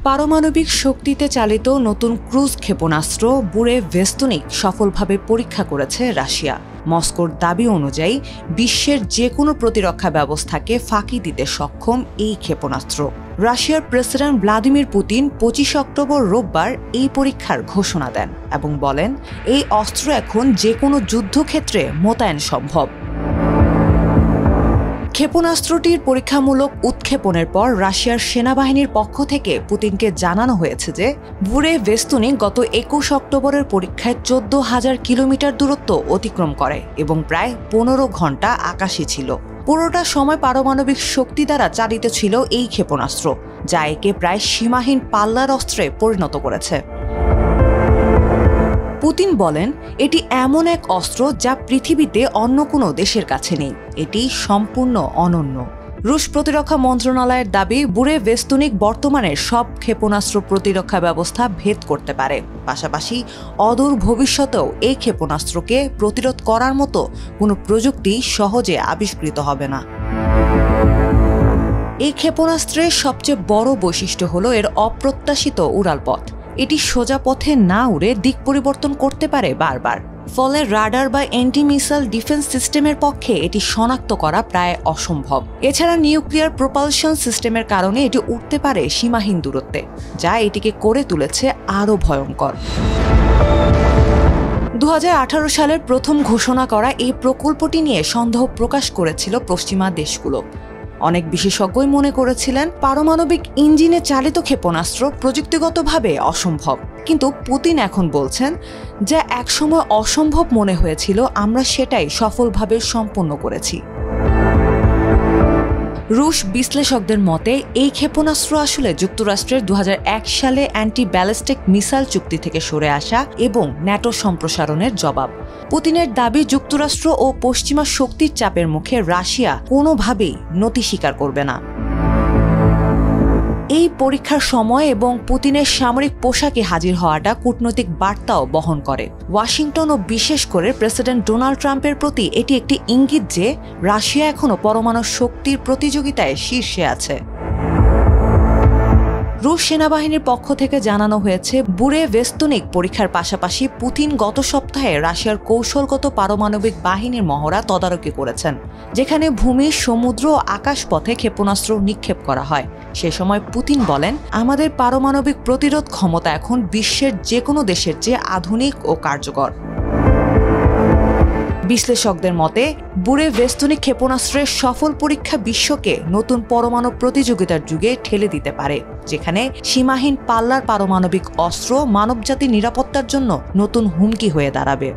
পারমাণবিক শক্তিতে চালিত নতুন ক্রুজ ক্ষেপণাস্ত্র বুরেভেস্তনিক সফলভাবে পরীক্ষা করেছে রাশিয়া। মস্কোর দাবি অনুযায়ী বিশ্বের যে কোনো প্রতিরক্ষা ব্যবস্থাকে ফাঁকি দিতে সক্ষম এই ক্ষেপণাস্ত্র। রাশিয়ার প্রেসিডেন্ট ভ্লাদিমির পুতিন ২৫ অক্টোবর রোববার এই পরীক্ষার ঘোষণা দেন এবং বলেন, এই অস্ত্র এখন যে কোনো যুদ্ধক্ষেত্রে মোতায়েন সম্ভব। ক্ষেপণাস্ত্রটির পরীক্ষামূলক উৎক্ষেপণের পর রাশিয়ার সেনাবাহিনীর পক্ষ থেকে পুতিনকে জানানো হয়েছে যে বুরেভেস্তনিক গত ২১ অক্টোবরের পরীক্ষায় ১৪,০০০ কিলোমিটার দূরত্ব অতিক্রম করে এবং প্রায় ১৫ ঘণ্টা আকাশে ছিল। পুরোটা সময় পারমাণবিক শক্তি দ্বারা চালিত ছিল এই ক্ষেপণাস্ত্র, যা একে প্রায় সীমাহীন পাল্লার অস্ত্রে পরিণত করেছে। পুতিন বলেন, এটি এমন এক অস্ত্র যা পৃথিবীতে অন্য কোনো দেশের কাছে নেই। এটি সম্পূর্ণ অনন্য। রুশ প্রতিরক্ষা মন্ত্রণালয়ের দাবি, বুরেভেস্তনিক বর্তমানে সব ক্ষেপণাস্ত্র প্রতিরক্ষা ব্যবস্থা ভেদ করতে পারে। পাশাপাশি অদূর ভবিষ্যতেও এই ক্ষেপণাস্ত্রকে প্রতিরোধ করার মতো কোনো প্রযুক্তি সহজে আবিষ্কৃত হবে না। এই ক্ষেপণাস্ত্রের সবচেয়ে বড় বৈশিষ্ট্য হলো এর অপ্রত্যাশিত উড়াল পথ। এটি সোজা পথে না উড়ে দিক পরিবর্তন করতে পারে বারবার। ফলে রাডার বা অ্যান্টি মিসাইল ডিফেন্স সিস্টেমের পক্ষে এটি শনাক্ত করা প্রায় অসম্ভব। এছাড়া নিউক্লিয়ার প্রপালশন সিস্টেমের কারণে এটি উঠতে পারে সীমাহীন দূরত্বে, যা এটিকে করে তুলেছে আরও ভয়ঙ্কর। ২০১৮ সালের প্রথম ঘোষণা করা এই প্রকল্পটি নিয়ে সন্দেহ প্রকাশ করেছিল পশ্চিমা দেশগুলো। অনেক বিশেষজ্ঞই মনে করেছিলেন পারমাণবিক ইঞ্জিনে চালিত ক্ষেপণাস্ত্র প্রযুক্তিগতভাবে অসম্ভব। কিন্তু পুতিন এখন বলছেন, যা একসময় অসম্ভব মনে হয়েছিল আমরা সেটাই সফলভাবে সম্পন্ন করেছি। রুশ বিশ্লেষকদের মতে এই ক্ষেপণাস্ত্র আসলে যুক্তরাষ্ট্রের ২০০১ সালে অ্যান্টি ব্যালিস্টিক মিসাইল চুক্তি থেকে সরে আসা এবং ন্যাটো সম্প্রসারণের জবাব। পুতিনের দাবি, যুক্তরাষ্ট্র ও পশ্চিমা শক্তির চাপের মুখে রাশিয়া কোনোভাবেই নতি স্বীকার করবে না। এই পরীক্ষার সময় এবং পুতিনের সামরিক পোশাকে হাজির হওয়াটা কূটনৈতিক বার্তাও বহন করে। ওয়াশিংটন ও বিশেষ করে প্রেসিডেন্ট ডোনাল্ড ট্রাম্পের প্রতি এটি একটি ইঙ্গিত যে রাশিয়া এখনও পরমাণু শক্তির প্রতিযোগিতায় শীর্ষে আছে। রুশ সেনাবাহিনীর পক্ষ থেকে জানানো হয়েছে, বুরেভেস্তনিক পরীক্ষার পাশাপাশি পুতিন গত সপ্তাহে রাশিয়ার কৌশলগত পারমাণবিক বাহিনীর মহড়া তদারকি করেছেন, যেখানে ভূমি, সমুদ্র ও আকাশপথে ক্ষেপণাস্ত্র নিক্ষেপ করা হয়। সে সময় পুতিন বলেন, আমাদের পারমাণবিক প্রতিরোধ ক্ষমতা এখন বিশ্বের যে কোনো দেশের চেয়ে আধুনিক ও কার্যকর। বিশ্লেষকদের মতে বুরেভেস্তনিক ক্ষেপণাস্ত্রের সফল পরীক্ষা বিশ্বকে নতুন পরমাণু প্রতিযোগিতার যুগে ঠেলে দিতে পারে, যেখানে সীমাহীন পাল্লার পারমাণবিক অস্ত্র মানবজাতির নিরাপত্তার জন্য নতুন হুমকি হয়ে দাঁড়াবে।